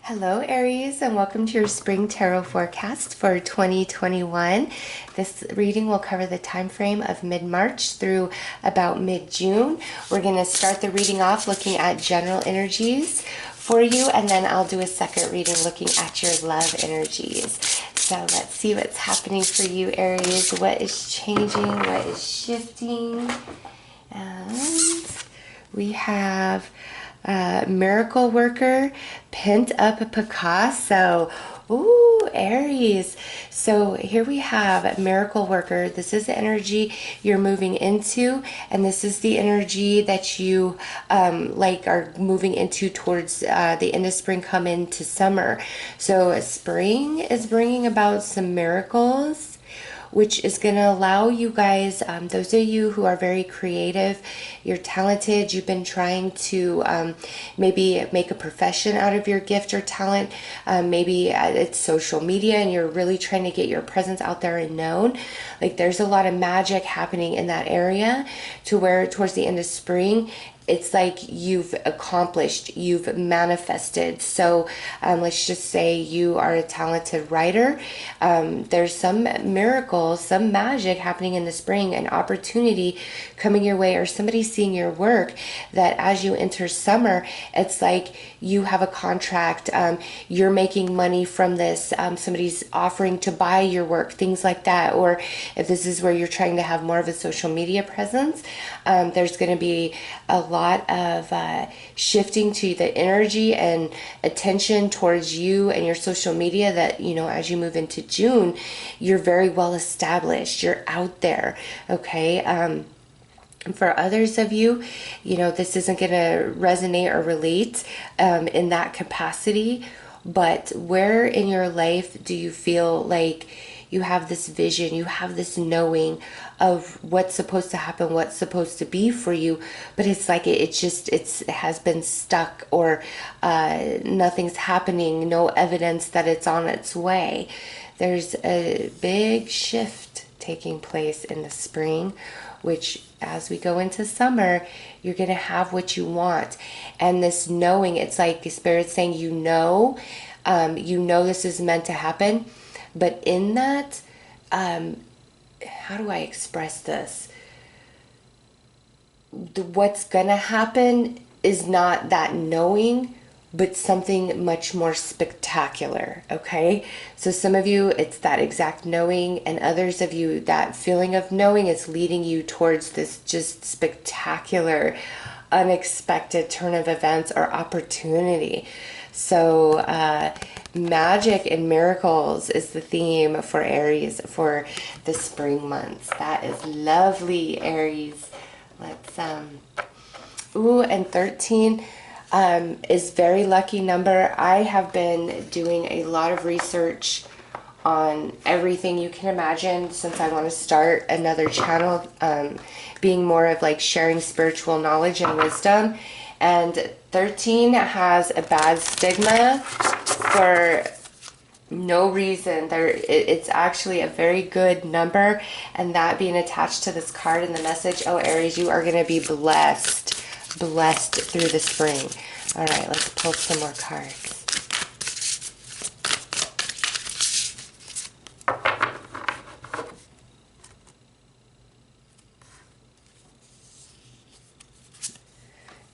Hello, Aries, and welcome to your spring tarot forecast for 2021. This reading will cover the time frame of mid-March through about mid-June. We're going to start the reading off looking at general energies for you, and then I'll do a second reading looking at your love energies. So let's see what's happening for you, Aries. What is changing? What is shifting? And we have Miracle Worker, Pent Up Picasso. Ooh, Aries. So here we have Miracle Worker. This is the energy you're moving into, and this is the energy that you are moving into towards the end of spring, come into summer. So spring is bringing about some miracles, which is going to allow you guys, those of you who are very creative, you're talented, you've been trying to maybe make a profession out of your gift or talent, maybe it's social media and you're really trying to get your presence out there and known. Like there's a lot of magic happening in that area to where towards the end of spring, it's like you've accomplished, you've manifested. So let's just say you are a talented writer. There's some miracles, some magic happening in the spring, an opportunity coming your way, or somebody seeing your work that as you enter summer, it's like you have a contract, you're making money from this, somebody's offering to buy your work, things like that. Or if this is where you're trying to have more of a social media presence, there's going to be a lot of shifting to the energy and attention towards you and your social media that, you know, as you move into June, you're very well established, you're out there, okay? For others of you, you know, this isn't going to resonate or relate in that capacity, but where in your life do you feel like you have this vision, you have this knowing of what's supposed to happen, what's supposed to be for you, but it's like it has been stuck, or nothing's happening, no evidence that it's on its way. There's a big shift taking place in the spring, which as we go into summer, you're going to have what you want. And this knowing, it's like the Spirit's saying, you know this is meant to happen. But in that, how do I express this? What's gonna happen is not that knowing, but something much more spectacular, okay? So some of you, it's that exact knowing, and others of you, that feeling of knowing is leading you towards this just spectacular, unexpected turn of events or opportunity. So magic and miracles is the theme for Aries for the spring months. That is lovely, Aries. Let's ooh, and 13 is very lucky number. I have been doing a lot of research on everything you can imagine since I want to start another channel, being more of like sharing spiritual knowledge and wisdom. And 13 has a bad stigma for no reason. It's actually a very good number, and that being attached to this card in the message, oh Aries, you are going to be blessed through the spring. All right, let's pull some more cards.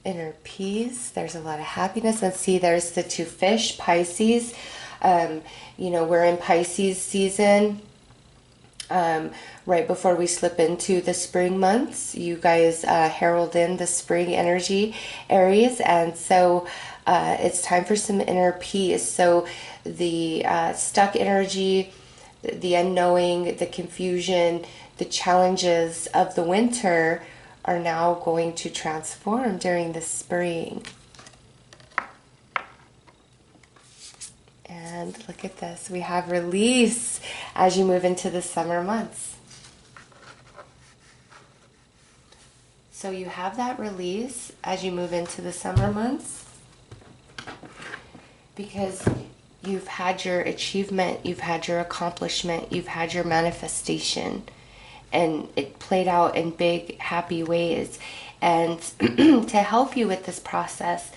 Inner peace. There's a lot of happiness. And see, there's the two fish, Pisces. You know, we're in Pisces season, right before we slip into the spring months. You guys herald in the spring energy, Aries, and so it's time for some inner peace. So the stuck energy, the unknowing, the confusion, the challenges of the winter are now going to transform during the spring. And look at this, we have release as you move into the summer months. So you have that release as you move into the summer months because you've had your achievement, you've had your accomplishment, you've had your manifestation, and it played out in big, happy ways. And to help you with this process,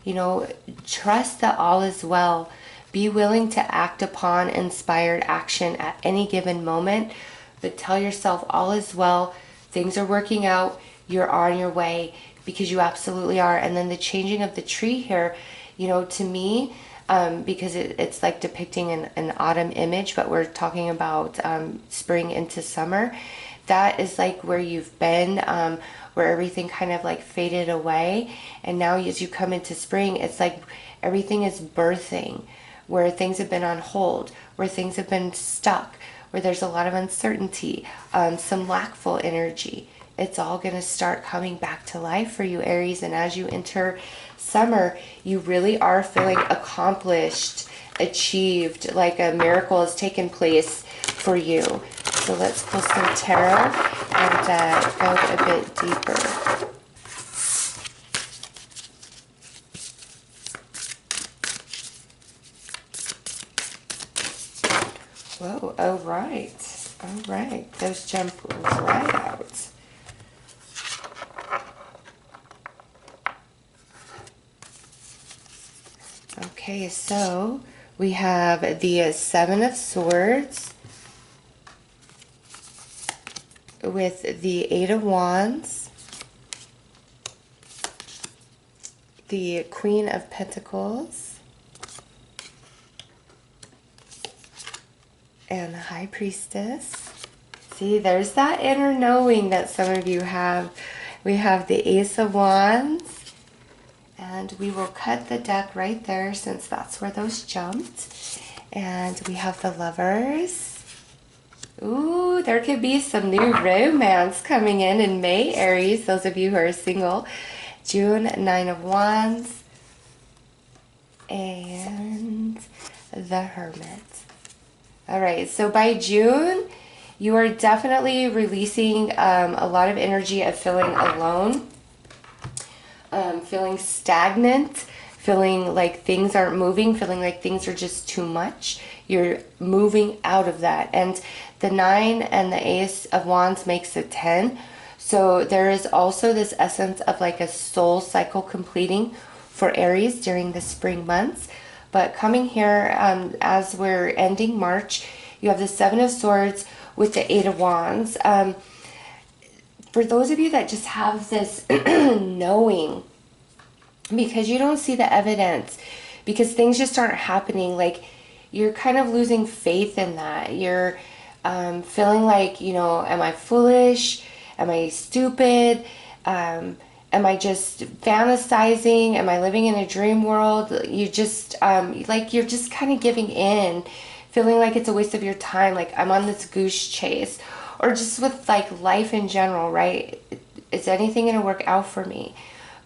You know, trust that all is well. Be willing to act upon inspired action at any given moment, but tell yourself all is well. Things are working out. You're on your way, because you absolutely are. And then the changing of the tree here, you know, to me, because it's like depicting an autumn image, but we're talking about spring into summer. That is like where you've been, where everything kind of like faded away. And now as you come into spring, it's like everything is birthing, where things have been on hold, where things have been stuck, where there's a lot of uncertainty, some lackful energy. It's all going to start coming back to life for you, Aries. And as you enter summer, you really are feeling accomplished, achieved, like a miracle has taken place for you. So let's pull some tarot and go a bit deeper. Whoa, all right. All right. Those jump right out. Okay, so we have the Seven of Swords with the Eight of Wands, the Queen of Pentacles, and the High Priestess. See, there's that inner knowing that some of you have. We have the Ace of Wands. And we will cut the deck right there since that's where those jumped. And we have the Lovers. Ooh, there could be some new romance coming in May, Aries, those of you who are single. June, Nine of Wands. And the Hermit. All right, so by June, you are definitely releasing a lot of energy of feeling alone. Feeling stagnant, feeling like things aren't moving, feeling like things are just too much. You're moving out of that. And the 9 and the Ace of Wands makes a 10. So there is also this essence of like a soul cycle completing for Aries during the spring months. But coming here, as we're ending March, you have the Seven of Swords with the Eight of Wands. For those of you that just have this knowing, because you don't see the evidence, because things just aren't happening, like you're kind of losing faith in that. You're feeling like, you know, am I foolish? Am I stupid? Am I just fantasizing? Am I living in a dream world? You just, like, you're just kind of giving in, feeling like it's a waste of your time. Like, I'm on this goose chase. Or just with, like, life in general, right? Is anything going to work out for me?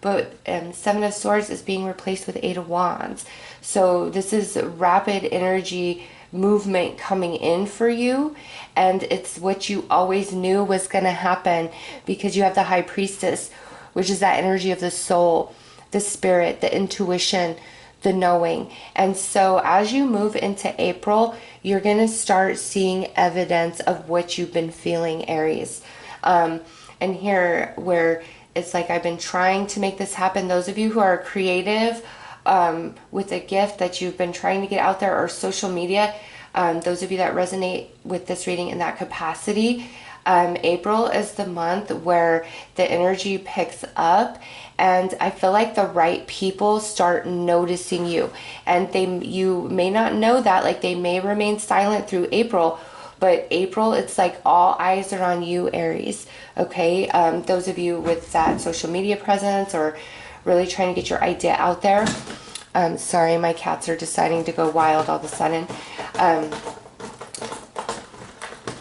But Seven of Swords is being replaced with Eight of Wands. So this is rapid energy movement coming in for you. And it's what you always knew was going to happen, because you have the High Priestess, which is that energy of the soul, the spirit, the intuition, the knowing. And so as you move into April, you're going to start seeing evidence of what you've been feeling, Aries. And here where it's like, I've been trying to make this happen. Those of you who are creative, with a gift that you've been trying to get out there, or social media, those of you that resonate with this reading in that capacity, April is the month where the energy picks up, and I feel like the right people start noticing you. And you may not know that, like they may remain silent through April, but April, it's like all eyes are on you, Aries. Okay, those of you with that social media presence, or really trying to get your idea out there. Sorry, my cats are deciding to go wild all of a sudden.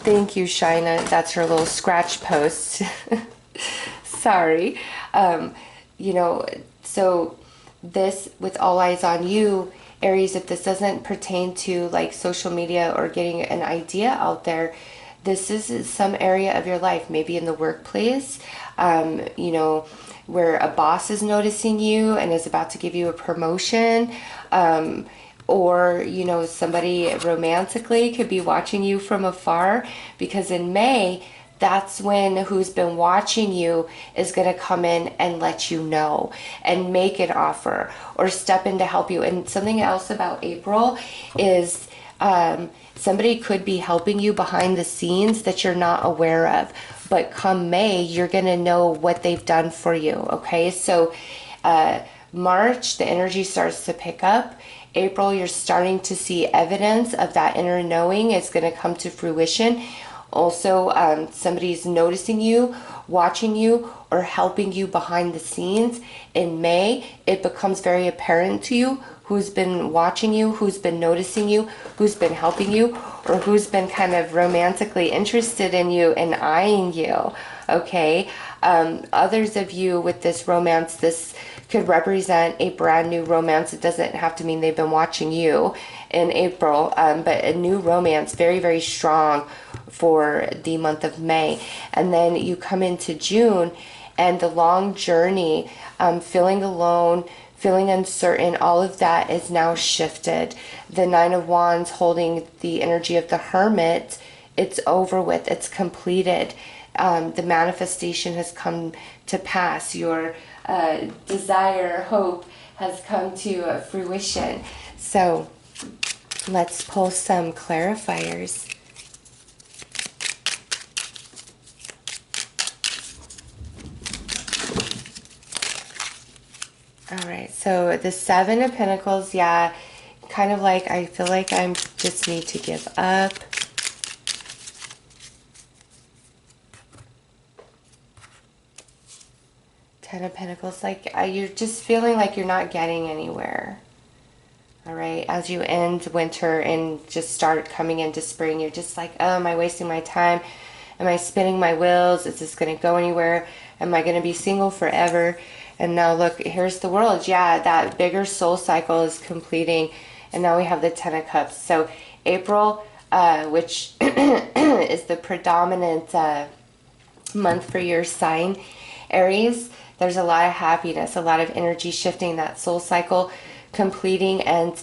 Thank you, Shina. That's her little scratch post. Sorry. You know, so this, with all eyes on you, Aries, if this doesn't pertain to like social media or getting an idea out there, this is some area of your life, maybe in the workplace, you know, where a boss is noticing you and is about to give you a promotion, or, you know, somebody romantically could be watching you from afar, because in May, that's when who's been watching you is going to come in and let you know and make an offer or step in to help you. And something else about April is somebody could be helping you behind the scenes that you're not aware of. But come May, you're going to know what they've done for you. Okay, so March, the energy starts to pick up. April, you're starting to see evidence of that inner knowing. It's going to come to fruition. Also, somebody's noticing you, watching you, or helping you behind the scenes. In May, it becomes very apparent to you who's been watching you, who's been noticing you, who's been helping you, or who's been kind of romantically interested in you and eyeing you. Okay, others of you with this romance, this could represent a brand new romance. It doesn't have to mean they've been watching you in April, but a new romance, very, very strong for the month of May. And then you come into June and the long journey, feeling alone, feeling uncertain, all of that is now shifted. The Nine of Wands holding the energy of the Hermit, it's over with, it's completed. The manifestation has come to pass. Your desire, hope has come to fruition. So let's pull some clarifiers. All right, so the Seven of Pentacles, yeah, kind of like I feel like I just need to give up. Ten of Pentacles, like you're just feeling like you're not getting anywhere. All right, as you end winter and just start coming into spring, you're just like, oh, am I wasting my time? Am I spinning my wheels? Is this going to go anywhere? Am I going to be single forever? And now look, here's the World. Yeah, that bigger soul cycle is completing. And now we have the Ten of Cups. So April, which is the predominant month for your sign, Aries, there's a lot of happiness, a lot of energy shifting, that soul cycle completing, and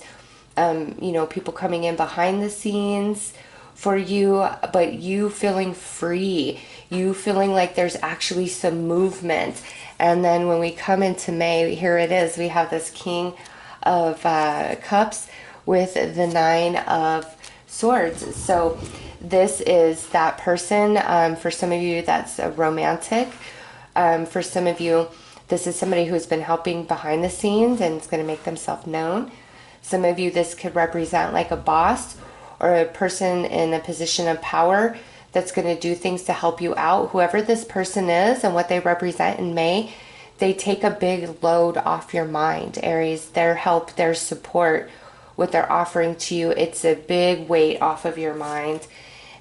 you know, people coming in behind the scenes for you, but you feeling free, you feeling like there's actually some movement. And then when we come into May, here it is, we have this King of Cups with the Nine of Swords. So this is that person. For some of you, that's a romantic. For some of you, this is somebody who's been helping behind the scenes and is going to make themselves known. Some of you, this could represent like a boss or a person in a position of power that's going to do things to help you out. Whoever this person is and what they represent in May, they take a big load off your mind, Aries. Their help, their support, what they're offering to you, it's a big weight off of your mind.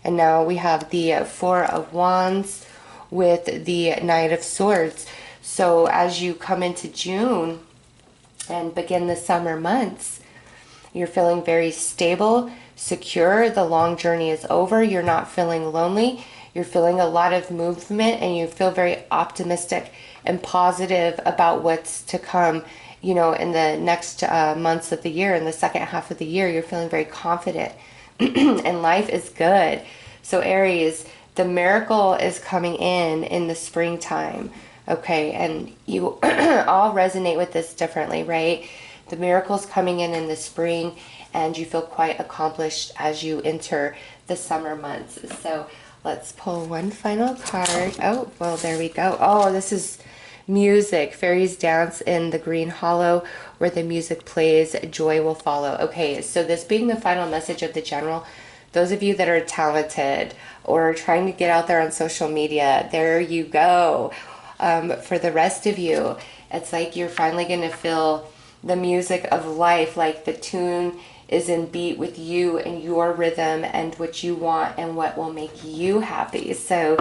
And now we have the Four of Wands with the Knight of Swords. So as you come into June and begin the summer months, you're feeling very stable, secure. The long journey is over. You're not feeling lonely. You're feeling a lot of movement, and you feel very optimistic and positive about what's to come, you know, in the next months of the year. In the second half of the year, you're feeling very confident and life is good. So Aries, the miracle is coming in the springtime. Okay, and you all resonate with this differently, right? The miracle's coming in the spring, and you feel quite accomplished as you enter the summer months. So let's pull one final card. Oh, well, there we go. Oh, this is music. Fairies dance in the green hollow where the music plays, joy will follow. Okay, so this being the final message of the general, those of you that are talented or trying to get out there on social media, there you go. For the rest of you, it's like you're finally going to feel the music of life, like the tune is in beat with you and your rhythm and what you want and what will make you happy. So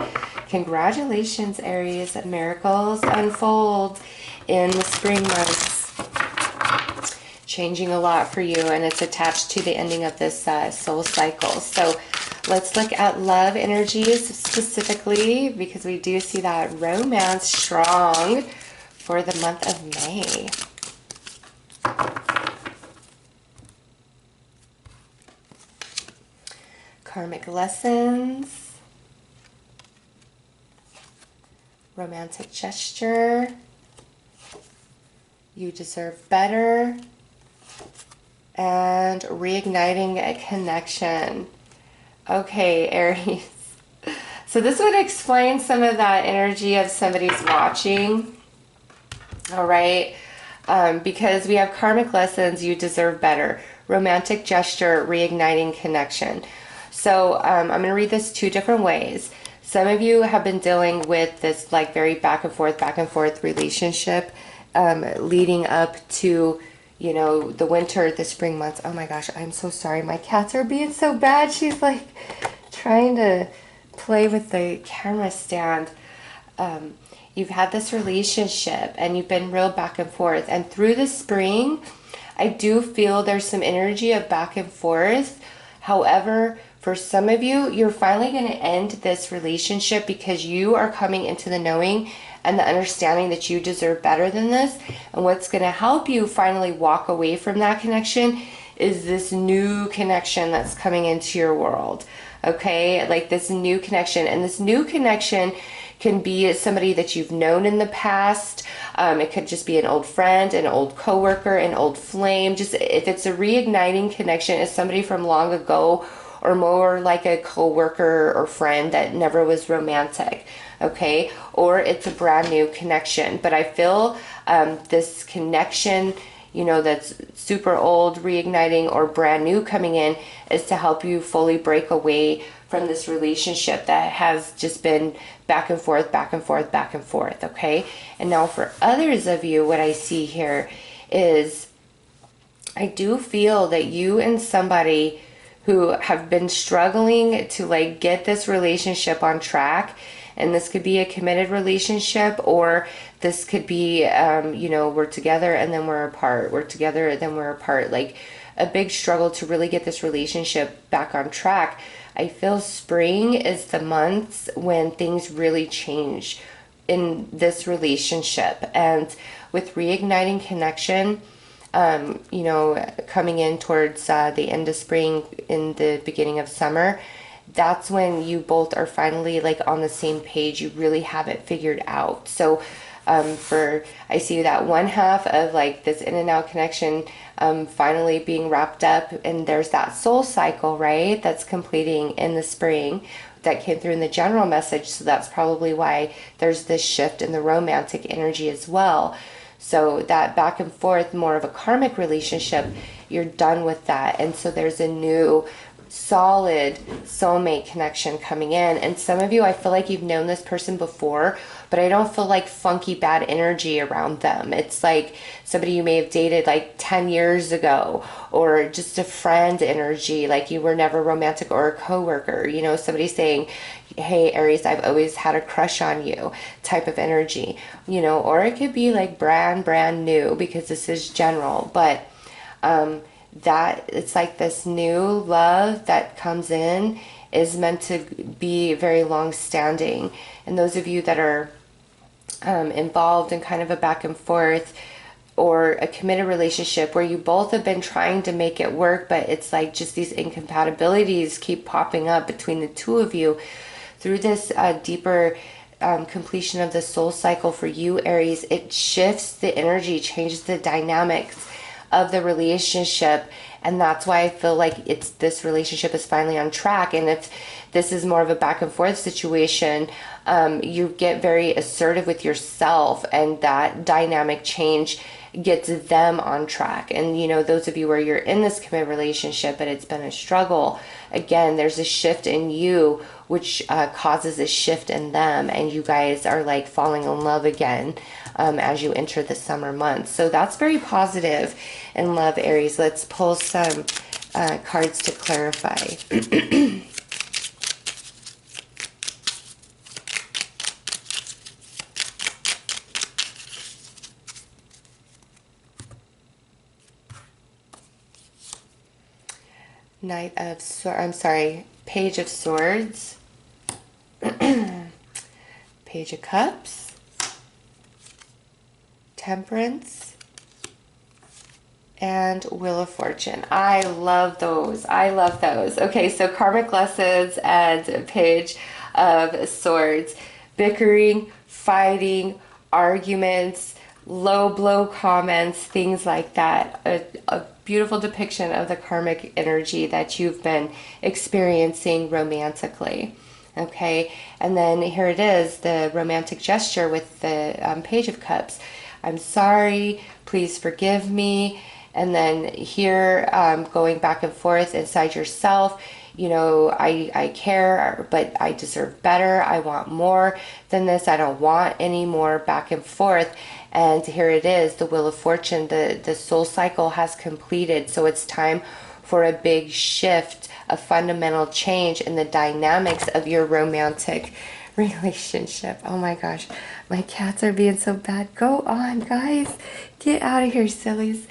congratulations, Aries. Miracles unfold in the spring months. Changing a lot for you, and it's attached to the ending of this soul cycle. So let's look at love energies specifically, because we do see that romance strong for the month of May. Karmic lessons. romantic gesture, you deserve better, and reigniting a connection. Okay, Aries. So this would explain some of that energy of somebody's watching. All right. Because we have karmic lessons, you deserve better. Romantic gesture, reigniting connection. So I'm going to read this two different ways. Some of you have been dealing with this like very back and forth relationship leading up to, you know, the winter, the spring months. Oh my gosh, I'm so sorry. My cats are being so bad. She's like trying to play with the camera stand. You've had this relationship and you've been real back and forth. And through the spring, I do feel there's some energy of back and forth. However, for some of you, you're finally going to end this relationship because you are coming into the knowing and the understanding that you deserve better than this. And what's going to help you finally walk away from that connection is this new connection that's coming into your world. Okay, like this new connection. And this new connection can be somebody that you've known in the past. It could just be an old friend, an old coworker, an old flame. Just if it's a reigniting connection, it's somebody from long ago, or more like a coworker or friend that never was romantic. Okay, or it's a brand new connection. But I feel this connection, you know, that's super old, reigniting, or brand new coming in, is to help you fully break away from this relationship that has just been back and forth, okay? And now for others of you, what I see here is I do feel that you and somebody who have been struggling to like get this relationship on track, and this could be a committed relationship, or this could be, you know, we're together and then we're apart. We're together and then we're apart. Like a big struggle to really get this relationship back on track. I feel spring is the month when things really change in this relationship. And with reigniting connection, you know, coming in towards the end of spring, in the beginning of summer, that's when you both are finally like on the same page. You really have it figured out. So I see that one half of like this in and out connection finally being wrapped up, and there's that soul cycle, right, that's completing in the spring that came through in the general message. So that's probably why there's this shift in the romantic energy as well. So that back and forth, more of a karmic relationship, you're done with that. And so there's a new solid soulmate connection coming in. And some of you, I feel like you've known this person before, but I don't feel like funky bad energy around them. It's like somebody you may have dated like 10 years ago, or just a friend energy, like you were never romantic, or a coworker, you know, somebody saying, hey Aries, I've always had a crush on you type of energy, you know. Or it could be like brand new, because this is general, but that it's like this new love that comes in is meant to be very long standing. And those of you that are involved in kind of a back and forth or a committed relationship where you both have been trying to make it work, but it's like just these incompatibilities keep popping up between the two of you, through this deeper completion of the soul cycle for you, Aries, it shifts the energy, changes the dynamics of the relationship. And that's why I feel like this relationship is finally on track. And if this is more of a back and forth situation, you get very assertive with yourself, and that dynamic change gets them on track. And you know, those of you where you're in this committed relationship but it's been a struggle, again, there's a shift in you which causes a shift in them, and you guys are like falling in love again as you enter the summer months. So that's very positive in love, Aries. Let's pull some cards to clarify. Page of Swords, Page of Cups, Temperance, and Wheel of Fortune. I love those. Okay, so karmic lessons and Page of Swords. Bickering, fighting, arguments, low blow comments, things like that. A beautiful depiction of the karmic energy that you've been experiencing romantically. Okay, and then here it is, the romantic gesture with the Page of Cups. I'm sorry, please forgive me. And then here, going back and forth inside yourself, you know, I care, but I deserve better. I want more than this. I don't want any more, back and forth. And here it is, the Wheel of Fortune. The soul cycle has completed. So it's time for a big shift, a fundamental change in the dynamics of your romantic relationship. Oh my gosh, my cats are being so bad. Go on, guys. Get out of here, sillies.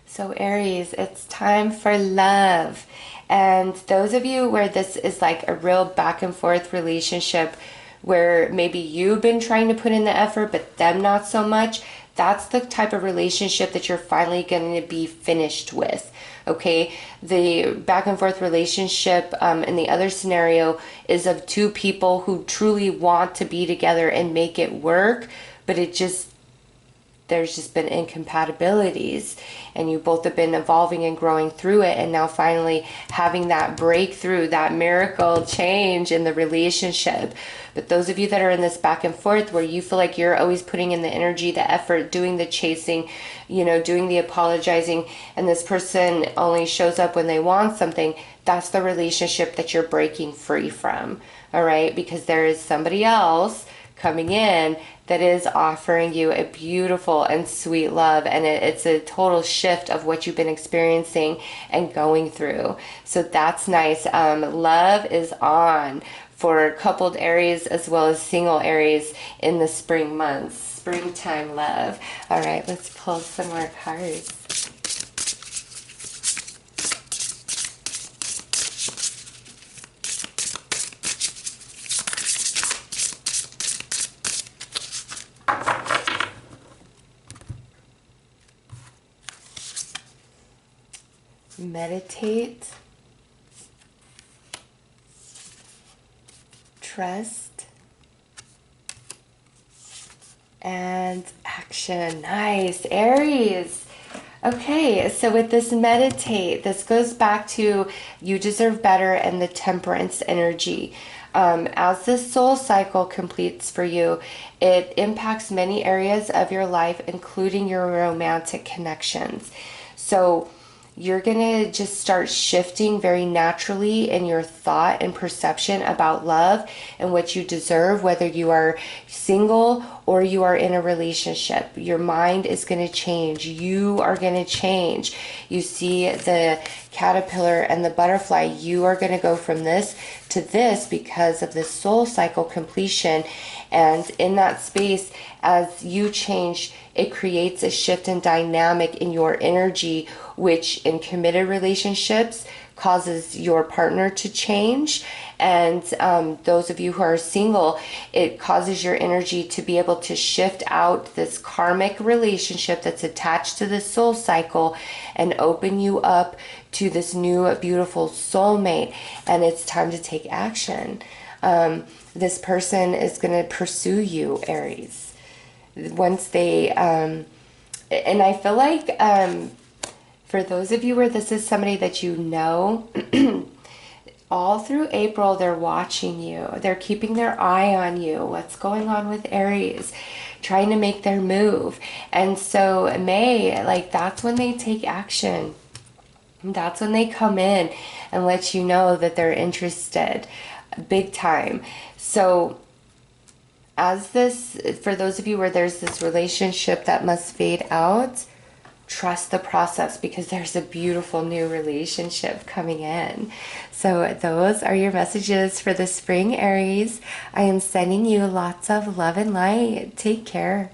So Aries, it's time for love. And those of you where this is like a real back and forth relationship, where maybe you've been trying to put in the effort, but them not so much, that's the type of relationship that you're finally going to be finished with. Okay, the back and forth relationship in the other scenario is of two people who truly want to be together and make it work, but there's just been incompatibilities, and you both have been evolving and growing through it, and now finally having that breakthrough, that miracle change in the relationship. But those of you that are in this back and forth where you feel like you're always putting in the energy, the effort, doing the chasing, you know, doing the apologizing, and this person only shows up when they want something, that's the relationship that you're breaking free from. All right, because there is somebody else coming in that is offering you a beautiful and sweet love, and it's a total shift of what you've been experiencing and going through. So that's nice. Love is on for coupled Aries as well as single Aries in the spring months. Springtime love. All right, let's pull some more cards. Meditate, trust, and action. Nice, Aries. Okay, so with this meditate, this goes back to you deserve better and the temperance energy. As this soul cycle completes for you, it impacts many areas of your life, including your romantic connections. So you're going to just start shifting very naturally in your thought and perception about love and what you deserve, whether you are single or you are in a relationship. Your mind is going to change. You are going to change. You see the caterpillar and the butterfly. You are going to go from this to this because of the soul cycle completion. And in that space, as you change, it creates a shift in dynamic in your energy, which in committed relationships causes your partner to change. And those of you who are single, it causes your energy to be able to shift out this karmic relationship that's attached to the soul cycle and open you up to this new beautiful soulmate. And it's time to take action. This person is going to pursue you, Aries. Once they, and I feel like for those of you where this is somebody that you know, all through April, they're watching you. They're keeping their eye on you. What's going on with Aries? Trying to make their move. And so May, like, that's when they take action. That's when they come in and let you know that they're interested big time. So as this, for those of you where there's this relationship that must fade out, trust the process because there's a beautiful new relationship coming in. So those are your messages for the spring, Aries. I am sending you lots of love and light. Take care.